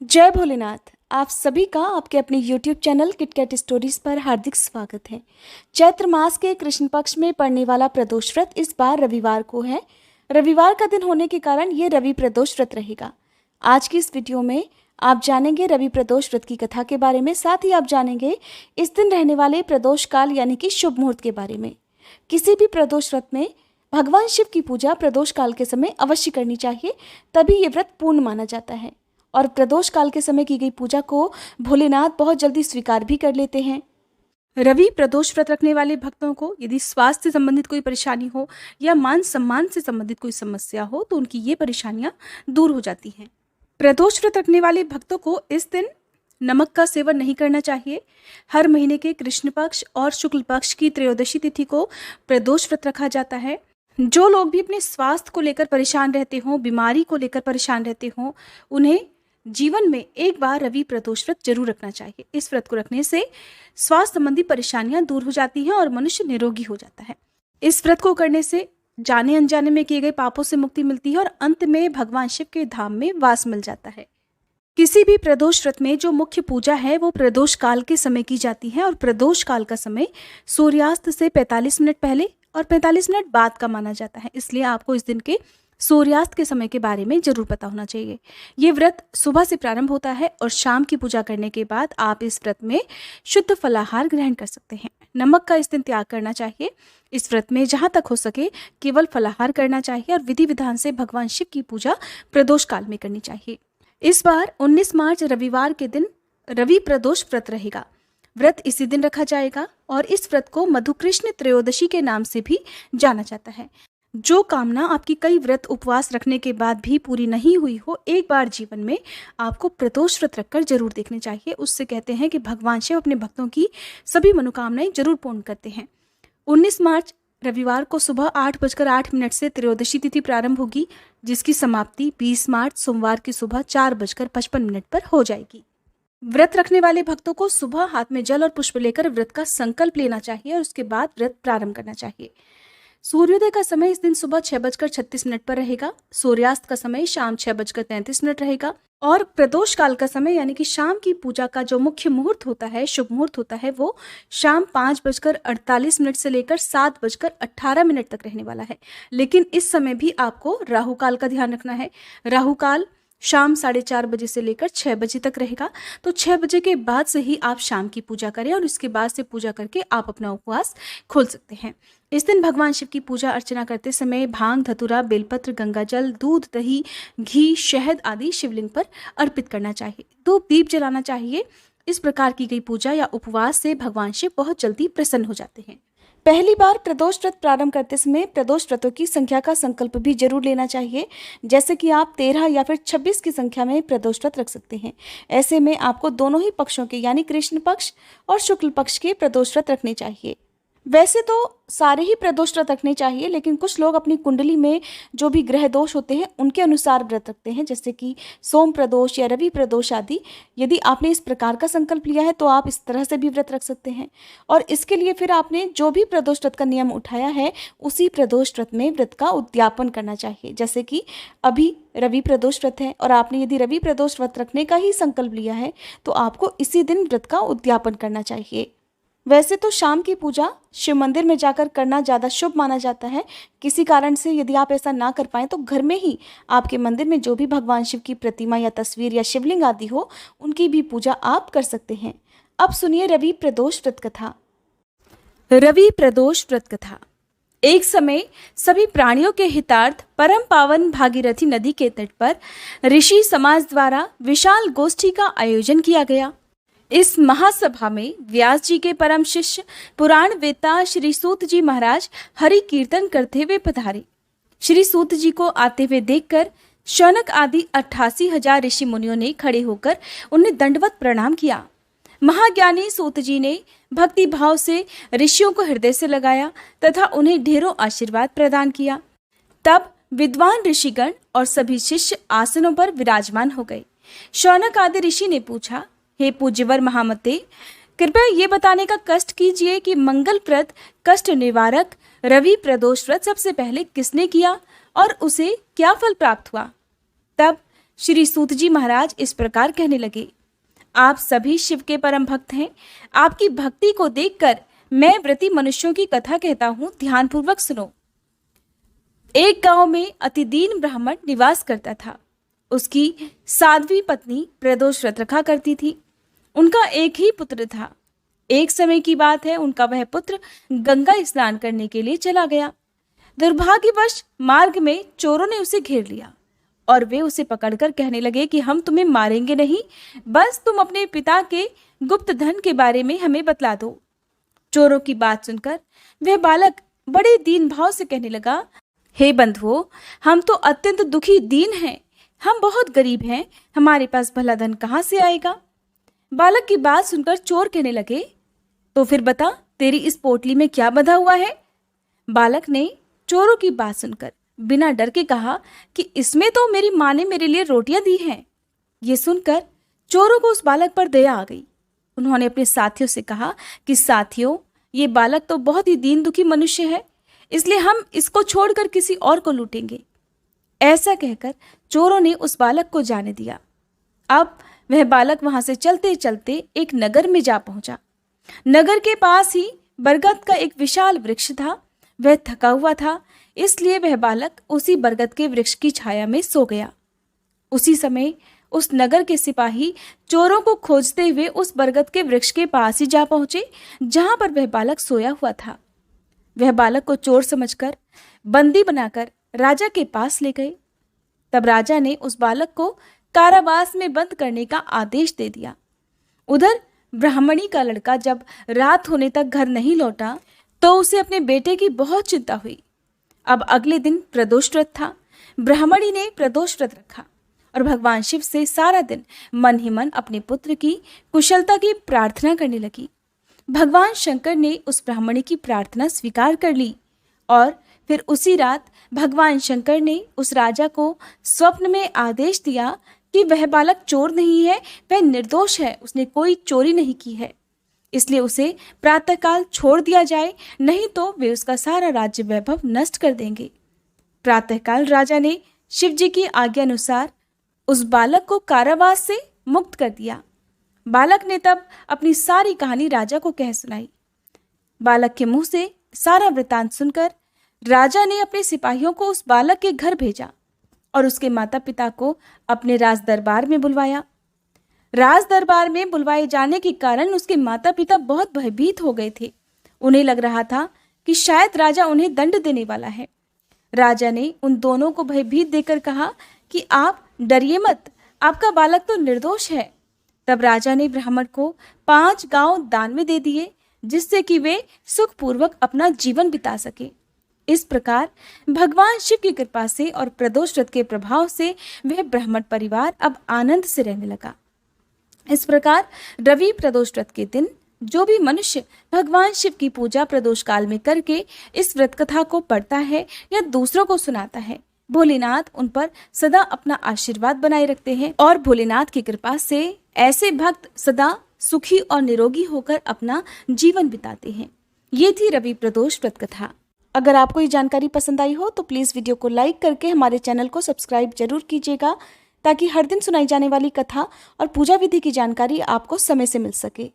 जय भोलेनाथ। आप सभी का आपके अपने YouTube चैनल किटकैट स्टोरीज पर हार्दिक स्वागत है। चैत्र मास के कृष्ण पक्ष में पड़ने वाला प्रदोष व्रत इस बार रविवार को है। रविवार का दिन होने के कारण ये रवि प्रदोष व्रत रहेगा। आज की इस वीडियो में आप जानेंगे रवि प्रदोष व्रत की कथा के बारे में। साथ ही आप जानेंगे इस दिन रहने वाले प्रदोष काल यानी कि शुभ मुहूर्त के बारे में। किसी भी प्रदोष व्रत में भगवान शिव की पूजा प्रदोष काल के समय अवश्य करनी चाहिए, तभी ये व्रत पूर्ण माना जाता है। और प्रदोष काल के समय की गई पूजा को भोलेनाथ बहुत जल्दी स्वीकार भी कर लेते हैं। रवि प्रदोष व्रत रखने वाले भक्तों को यदि स्वास्थ्य से संबंधित कोई परेशानी हो या मान सम्मान से संबंधित कोई समस्या हो तो उनकी ये परेशानियां दूर हो जाती हैं। प्रदोष व्रत रखने वाले भक्तों को इस दिन नमक का सेवन नहीं करना चाहिए। हर महीने के कृष्ण पक्ष और शुक्ल पक्ष की त्रयोदशी तिथि को प्रदोष व्रत रखा जाता है। जो लोग भी अपने स्वास्थ्य को लेकर परेशान रहते हों, बीमारी को लेकर परेशान रहते हों, उन्हें जीवन में एक बार रवि प्रदोष व्रत जरूर रखना चाहिए। इस व्रत को रखने से स्वास्थ्य संबंधी परेशानियां दूर हो जाती हैं और मनुष्य निरोगी हो जाता है। इस व्रत को करने से जाने अनजाने में किए गए पापों से मुक्ति मिलती है और अंत में भगवान शिव के धाम में वास मिल जाता है। किसी भी प्रदोष व्रत में जो मुख्य पूजा है वो प्रदोष काल के समय की जाती है और प्रदोष काल का समय सूर्यास्त से 45 मिनट पहले और 45 मिनट बाद का माना जाता है। इसलिए आपको इस दिन के सूर्यास्त के समय के बारे में जरूर पता होना चाहिए। ये व्रत सुबह से प्रारंभ होता है और शाम की पूजा करने के बाद आप इस व्रत में शुद्ध फलाहार ग्रहण कर सकते हैं। नमक का इस दिन त्याग करना चाहिए। इस व्रत में जहां तक हो सके केवल फलाहार करना चाहिए और विधि विधान से भगवान शिव की पूजा प्रदोष काल में करनी चाहिए। इस बार 19 मार्च रविवार के दिन रवि प्रदोष व्रत रहेगा। व्रत इसी दिन रखा जाएगा और इस व्रत को मधुकृष्ण त्रयोदशी के नाम से भी जाना जाता है। जो कामना आपकी कई व्रत उपवास रखने के बाद भी पूरी नहीं हुई हो, एक बार जीवन में आपको प्रदोष व्रत रखकर जरूर देखने चाहिए। उससे कहते हैं कि भगवान शिव अपने भक्तों की सभी मनोकामनाएं जरूर पूर्ण करते हैं। 19 मार्च रविवार को सुबह 8:08 से त्रयोदशी तिथि प्रारंभ होगी, जिसकी समाप्ति 20 मार्च सोमवार की सुबह 4:55 पर हो जाएगी। व्रत रखने वाले भक्तों को सुबह हाथ में जल और पुष्प लेकर व्रत का संकल्प लेना चाहिए और उसके बाद व्रत प्रारंभ करना चाहिए। सूर्योदय का समय इस दिन सुबह 6:36 पर रहेगा। सूर्यास्त का समय शाम 6:33 रहेगा और प्रदोष काल का समय यानी कि शाम की पूजा का जो मुख्य मुहूर्त होता है, शुभ मुहूर्त होता है, वो शाम 5:48 से लेकर 7:18 तक रहने वाला है। लेकिन इस समय भी आपको राहु काल का ध्यान रखना है। राहु काल शाम 4:30 बजे से लेकर 6 बजे तक रहेगा। तो 6 बजे के बाद से ही आप शाम की पूजा करें और इसके बाद से पूजा करके आप अपना उपवास खोल सकते हैं। इस दिन भगवान शिव की पूजा अर्चना करते समय भांग, धतूरा, बेलपत्र, गंगाजल, दूध, दही, घी, शहद आदि शिवलिंग पर अर्पित करना चाहिए। धूप दीप जलाना चाहिए। इस प्रकार की गई पूजा या उपवास से भगवान शिव बहुत जल्दी प्रसन्न हो जाते हैं। पहली बार प्रदोष व्रत प्रारंभ करते समय प्रदोष व्रतों की संख्या का संकल्प भी जरूर लेना चाहिए। जैसे कि आप 13 या फिर 26 की संख्या में प्रदोष व्रत रख सकते हैं। ऐसे में आपको दोनों ही पक्षों के यानी कृष्ण पक्ष और शुक्ल पक्ष के प्रदोष व्रत रखने चाहिए। वैसे तो सारे ही प्रदोष व्रत रखने चाहिए, लेकिन कुछ लोग अपनी कुंडली में जो भी ग्रह दोष होते हैं उनके अनुसार व्रत रखते हैं, जैसे कि सोम प्रदोष या रवि प्रदोष आदि। यदि आपने इस प्रकार का संकल्प लिया है तो आप इस तरह से भी व्रत रख सकते हैं और इसके लिए फिर आपने जो भी प्रदोष व्रत का नियम उठाया है उसी प्रदोष व्रत में व्रत का उद्यापन करना चाहिए। जैसे कि अभी रवि प्रदोष व्रत है और आपने यदि रवि प्रदोष व्रत रखने का ही संकल्प लिया है तो आपको इसी दिन व्रत का उद्यापन करना चाहिए। वैसे तो शाम की पूजा शिव मंदिर में जाकर करना ज़्यादा शुभ माना जाता है। किसी कारण से यदि आप ऐसा ना कर पाएँ तो घर में ही आपके मंदिर में जो भी भगवान शिव की प्रतिमा या तस्वीर या शिवलिंग आदि हो उनकी भी पूजा आप कर सकते हैं। अब सुनिए रवि प्रदोष व्रत कथा। रवि प्रदोष व्रत कथा। एक समय सभी प्राणियों के हितार्थ परम पावन भागीरथी नदी के तट पर ऋषि समाज द्वारा विशाल गोष्ठी का आयोजन किया गया। इस महासभा में व्यास जी के परम शिष्य पुराण वेता श्री सूत जी महाराज हरि कीर्तन करते हुए पधारे। श्री सूत जी को आते हुए देखकर शौनक आदि 88,000 ऋषि मुनियों ने खड़े होकर उन्हें दंडवत प्रणाम किया। महाज्ञानी सूत जी ने भक्ति भाव से ऋषियों को हृदय से लगाया तथा उन्हें ढेरों आशीर्वाद प्रदान किया। तब विद्वान ऋषिगण और सभी शिष्य आसनों पर विराजमान हो गए। शौनक आदि ऋषि ने पूछा, हे पूज्यवर महामते, कृपया ये बताने का कष्ट कीजिए कि मंगलप्रद कष्ट निवारक रवि प्रदोष व्रत सबसे पहले किसने किया और उसे क्या फल प्राप्त हुआ। तब श्री सूत जी महाराज इस प्रकार कहने लगे, आप सभी शिव के परम भक्त हैं। आपकी भक्ति को देखकर मैं व्रती मनुष्यों की कथा कहता हूं, ध्यानपूर्वक सुनो। एक गांव में अति दीन ब्राह्मण निवास करता था। उसकी साध्वी पत्नी प्रदोष व्रत रखा करती थी। उनका एक ही पुत्र था। एक समय की बात है, उनका वह पुत्र गंगा स्नान करने के लिए चला गया। दुर्भाग्यवश मार्ग में चोरों ने उसे घेर लिया और वे उसे पकड़कर कहने लगे कि हम तुम्हें मारेंगे नहीं, बस तुम अपने पिता के गुप्त धन के बारे में हमें बतला दो। चोरों की बात सुनकर वह बालक बड़े दीन भाव से कहने लगा, हे बंधुओं, हम तो अत्यंत दुखी दीन हैं, हम बहुत गरीब हैं, हमारे पास भला धन कहाँ से आएगा। बालक की बात सुनकर चोर कहने लगे, तो फिर बता, तेरी इस पोटली में क्या बंधा हुआ है। बालक ने चोरों की बात सुनकर बिना डर के कहा कि इसमें तो मेरी माँ ने मेरे लिए रोटियां दी हैं। ये सुनकर चोरों को उस बालक पर दया आ गई। उन्होंने अपने साथियों से कहा कि साथियों, ये बालक तो बहुत ही दीन दुखी मनुष्य है, इसलिए हम इसको छोड़कर किसी और को लूटेंगे। ऐसा कहकर चोरों ने उस बालक को जाने दिया। अब वह बालक वहां से चलते चलते एक नगर में जा पहुंचा। नगर के पास ही बरगद का एक विशाल वृक्ष था। वह थका हुआ था, इसलिए वह बालक उसी बरगद के वृक्ष की छाया में सो गया। उसी समय उस नगर के सिपाही चोरों को खोजते हुए उस बरगद के वृक्ष के पास ही जा पहुंचे जहां पर वह बालक सोया हुआ था। वह बालक को चोर समझकर बंदी बनाकर राजा के पास ले गए। तब राजा ने उस बालक को कारावास में बंद करने का आदेश दे दिया। उधर ब्राह्मणी का लड़का जब रात होने तक घर नहीं लौटा तो उसे अपने बेटे की बहुत चिंता हुई। अब अगले दिन प्रदोष व्रत था। ब्राह्मणी ने प्रदोष व्रत रखा और भगवान शिव से सारा दिन मन ही मन अपने पुत्र की कुशलता की प्रार्थना करने लगी। भगवान शंकर ने उस ब्राह्मणी की प्रार्थना स्वीकार कर ली और फिर उसी रात भगवान शंकर ने उस राजा को स्वप्न में आदेश दिया कि वह बालक चोर नहीं है, वह निर्दोष है, उसने कोई चोरी नहीं की है, इसलिए उसे प्रातःकाल छोड़ दिया जाए, नहीं तो वे उसका सारा राज्य वैभव नष्ट कर देंगे। प्रातःकाल राजा ने शिव जी की आज्ञा अनुसार उस बालक को कारावास से मुक्त कर दिया। बालक ने तब अपनी सारी कहानी राजा को कह सुनाई। बालक के मुंह से सारा वृतांत सुनकर राजा ने अपने सिपाहियों को उस बालक के घर भेजा और उसके माता पिता को अपने राज दरबार में बुलवाया। राज दरबार में बुलवाए जाने के कारण उसके माता पिता बहुत भयभीत हो गए थे। उन्हें लग रहा था कि शायद राजा उन्हें दंड देने वाला है। राजा ने उन दोनों को भयभीत देकर कहा कि आप डरिए मत, आपका बालक तो निर्दोष है। तब राजा ने ब्राह्मण को 5 गांव दान में दे दिए, जिससे कि वे सुखपूर्वक अपना जीवन बिता सके। इस प्रकार भगवान शिव की कृपा से और प्रदोष व्रत के प्रभाव से वह ब्राह्मण परिवार अब आनंद से रहने लगा। इस प्रकार रवि प्रदोष व्रत के दिन जो भी मनुष्य भगवान शिव की पूजा प्रदोष काल में करके इस व्रत कथा को पढ़ता है या दूसरों को सुनाता है, भोलेनाथ उन पर सदा अपना आशीर्वाद बनाए रखते हैं और भोलेनाथ की कृपा से ऐसे भक्त सदा सुखी और निरोगी होकर अपना जीवन बिताते हैं। ये थी रवि प्रदोष व्रत कथा। अगर आपको ये जानकारी पसंद आई हो तो प्लीज़ वीडियो को लाइक करके हमारे चैनल को सब्सक्राइब जरूर कीजिएगा, ताकि हर दिन सुनाई जाने वाली कथा और पूजा विधि की जानकारी आपको समय से मिल सके।